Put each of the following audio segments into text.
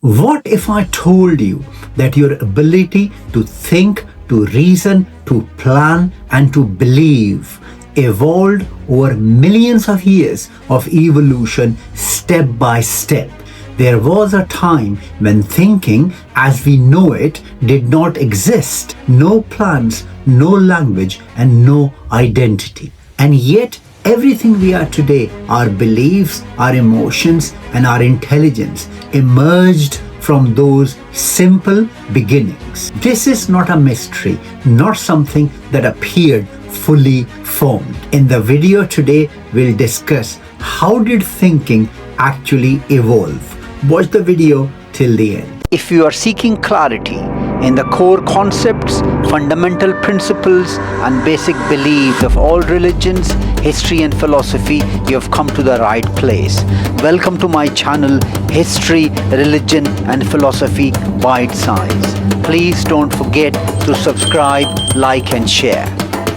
What if I told you that your ability to think, to reason, to plan, and to believe evolved over millions of years of evolution step by step? There was a time when thinking as we know it did not exist. No plans, no language, and no identity. And yet, everything we are today, our beliefs, our emotions, and our intelligence, emerged from those simple beginnings. This is not a mystery, not something that appeared fully formed. In the video today, we'll discuss how did thinking actually evolve. Watch the video till the end. If you are seeking clarity in the core concepts, fundamental principles, and basic beliefs of all religions, history, and philosophy, you have come to the right place. Welcome to my channel, History, Religion, and Philosophy Bite Size. Please don't forget to subscribe, like, and share.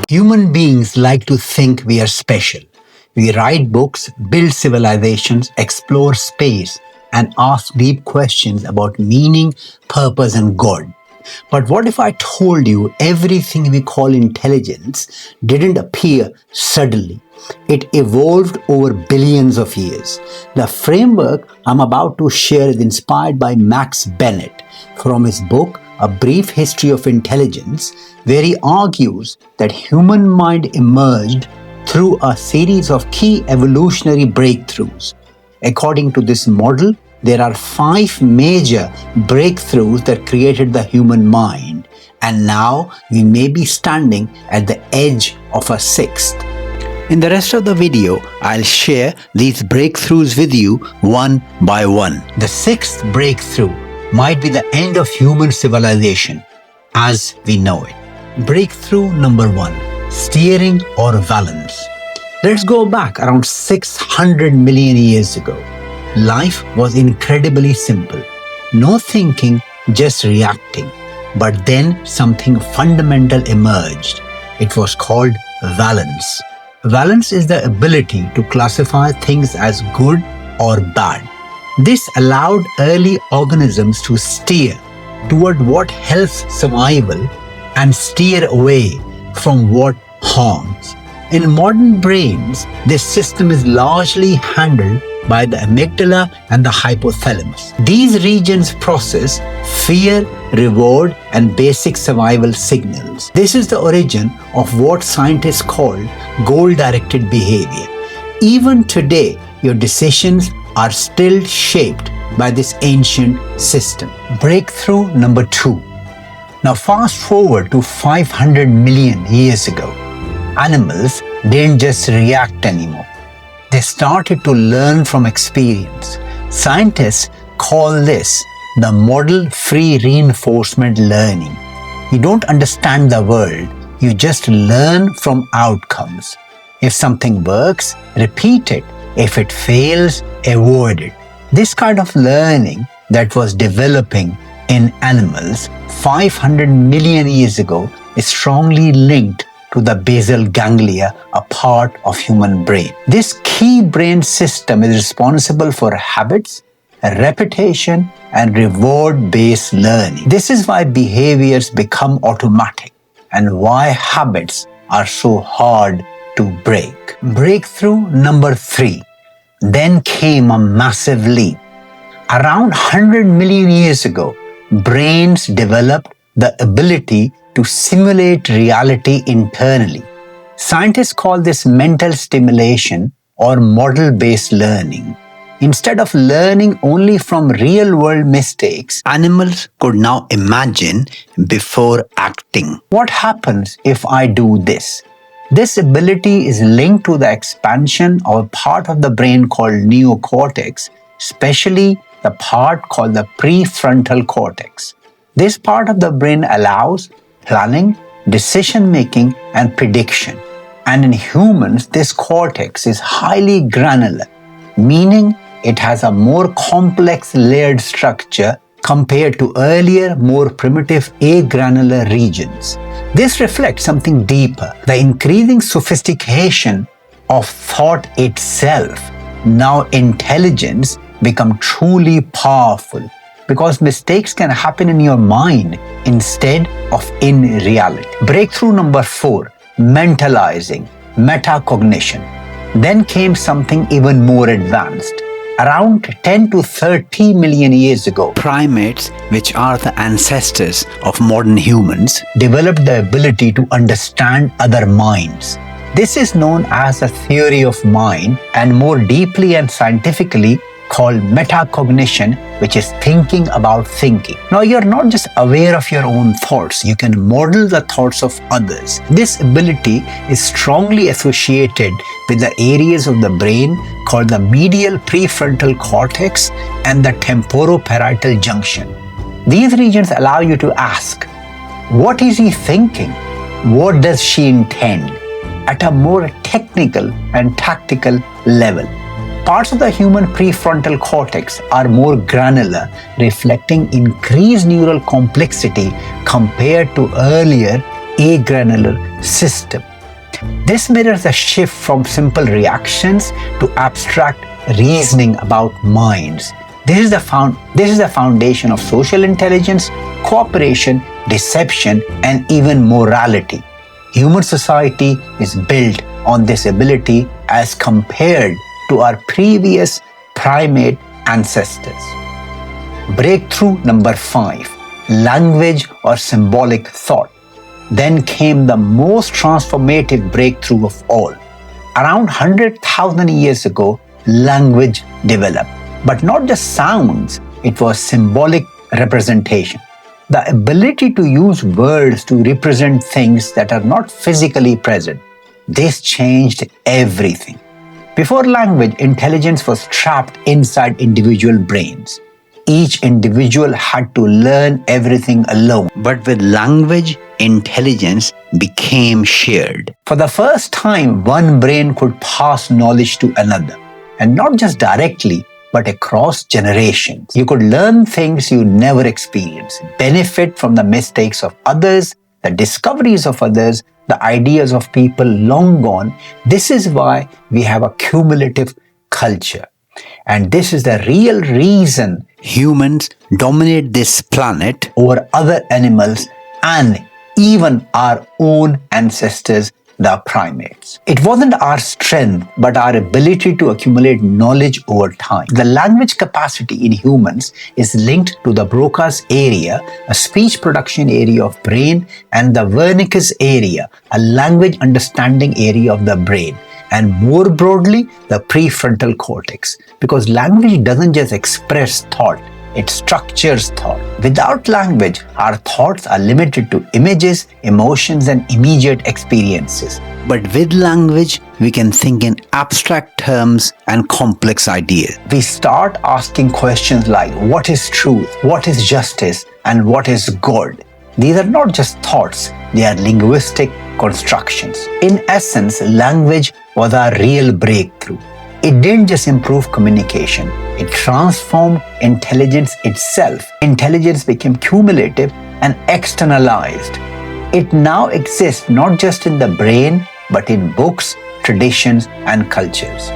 Human beings like to think we are special. We write books, build civilizations, explore space, and ask deep questions about meaning, purpose, and God. But what if I told you everything we call intelligence didn't appear suddenly? It evolved over billions of years. The framework I'm about to share is inspired by Max Bennett from his book, A Brief History of Intelligence, where he argues that human mind emerged through a series of key evolutionary breakthroughs. According to this model, there are 5 major breakthroughs that created the human mind, and now we may be standing at the edge of a 6th. In the rest of the video, I'll share these breakthroughs with you one by one. The 6th breakthrough might be the end of human civilization as we know it. Breakthrough number 1, steering or valence. Let's go back around 600 million years ago. Life was incredibly simple. No thinking, just reacting. But then something fundamental emerged. It was called valence. Valence is the ability to classify things as good or bad. This allowed early organisms to steer toward what helps survival and steer away from what harms. In modern brains, this system is largely handled by the amygdala and the hypothalamus. These regions process fear, reward, and basic survival signals. This is the origin of what scientists call goal-directed behavior. Even today, your decisions are still shaped by this ancient system. Breakthrough number 2. Now fast forward to 500 million years ago. Animals didn't just react anymore. They started to learn from experience. Scientists call this the model-free reinforcement learning. You don't understand the world, you just learn from outcomes. If something works, repeat it. If it fails, avoid it. This kind of learning that was developing in animals 500 million years ago is strongly linked to the basal ganglia, a part of human brain. This key brain system is responsible for habits, repetition, and reward-based learning. This is why behaviors become automatic and why habits are so hard to break. Breakthrough number 3. Then came a massive leap. Around 100 million years ago, brains developed the ability to simulate reality internally. Scientists call this mental stimulation or model-based learning. Instead of learning only from real-world mistakes, animals could now imagine before acting. What happens if I do this? This ability is linked to the expansion of a part of the brain called neocortex, especially the part called the prefrontal cortex. This part of the brain allows planning, decision-making, and prediction. And in humans, this cortex is highly granular, meaning it has a more complex layered structure compared to earlier, more primitive agranular regions. This reflects something deeper, the increasing sophistication of thought itself. Now intelligence become truly powerful because mistakes can happen in your mind instead of in reality. Breakthrough number 4, mentalizing, metacognition. Then came something even more advanced. Around 10 to 30 million years ago, primates, which are the ancestors of modern humans, developed the ability to understand other minds. This is known as the theory of mind, and more deeply and scientifically called metacognition, which is thinking about thinking. Now, you're not just aware of your own thoughts, you can model the thoughts of others. This ability is strongly associated with the areas of the brain called the medial prefrontal cortex and the temporoparietal junction. These regions allow you to ask, what is he thinking? What does she intend? At a more technical and tactical level. Parts of the human prefrontal cortex are more granular, reflecting increased neural complexity compared to earlier agranular system. This mirrors a shift from simple reactions to abstract reasoning about minds. This is the foundation of social intelligence, cooperation, deception, and even morality. Human society is built on this ability as compared to our previous primate ancestors. Breakthrough number 5, language or symbolic thought. Then came the most transformative breakthrough of all. Around 100,000 years ago, language developed. But not just sounds, it was symbolic representation. The ability to use words to represent things that are not physically present. This changed everything. Before language, intelligence was trapped inside individual brains. Each individual had to learn everything alone. But with language, intelligence became shared. For the first time, one brain could pass knowledge to another. And not just directly, but across generations. You could learn things you never experienced, benefit from the mistakes of others, the discoveries of others, the ideas of people long gone. This is why we have a cumulative culture. And this is the real reason humans dominate this planet over other animals and even our own ancestors, the primates. It wasn't our strength, but our ability to accumulate knowledge over time. The language capacity in humans is linked to the Broca's area, a speech production area of brain, and the Wernicke's area, a language understanding area of the brain, and more broadly, the prefrontal cortex. Because language doesn't just express thought, it structures thought. Without language, our thoughts are limited to images, emotions, and immediate experiences. But with language, we can think in abstract terms and complex ideas. We start asking questions like, what is truth? What is justice? And what is good? These are not just thoughts, they are linguistic constructions. In essence, language was our real breakthrough. It didn't just improve communication, it transformed intelligence itself. Intelligence became cumulative and externalized. It now exists not just in the brain, but in books, traditions, and cultures.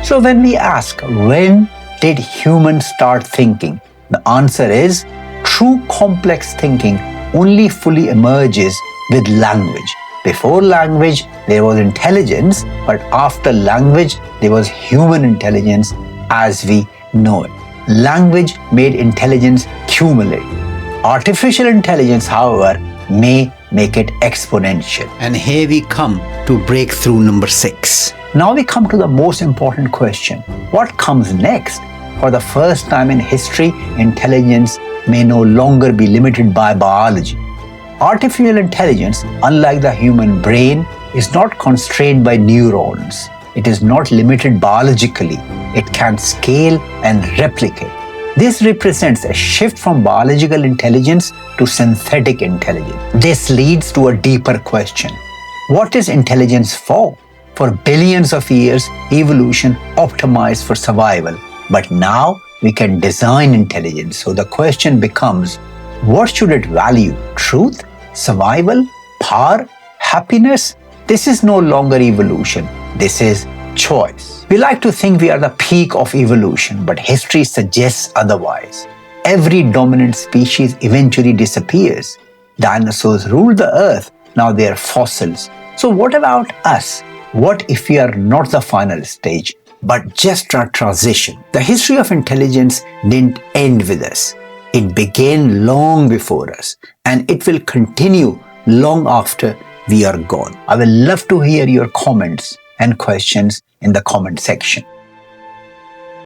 So when we ask, when did humans start thinking? The answer is, true complex thinking only fully emerges with language. Before language, there was intelligence, but after language, there was human intelligence as we know it. Language made intelligence cumulative. Artificial intelligence, however, may make it exponential. And here we come to breakthrough number 6. Now we come to the most important question. What comes next? For the first time in history, intelligence may no longer be limited by biology. Artificial intelligence, unlike the human brain, is not constrained by neurons. It is not limited biologically. It can scale and replicate. This represents a shift from biological intelligence to synthetic intelligence. This leads to a deeper question. What is intelligence for? For billions of years, evolution optimized for survival. But now we can design intelligence. So the question becomes, what should it value? Truth? Survival? Power? Happiness? This is no longer evolution. This is choice. We like to think we are the peak of evolution, but history suggests otherwise. every dominant species eventually disappears. Dinosaurs ruled the earth, now they are fossils. So what about us? What if we are not the final stage, but just a transition? The history of intelligence didn't end with us. It began long before us, and it will continue long after we are gone. I will love to hear your comments and questions in the comment section.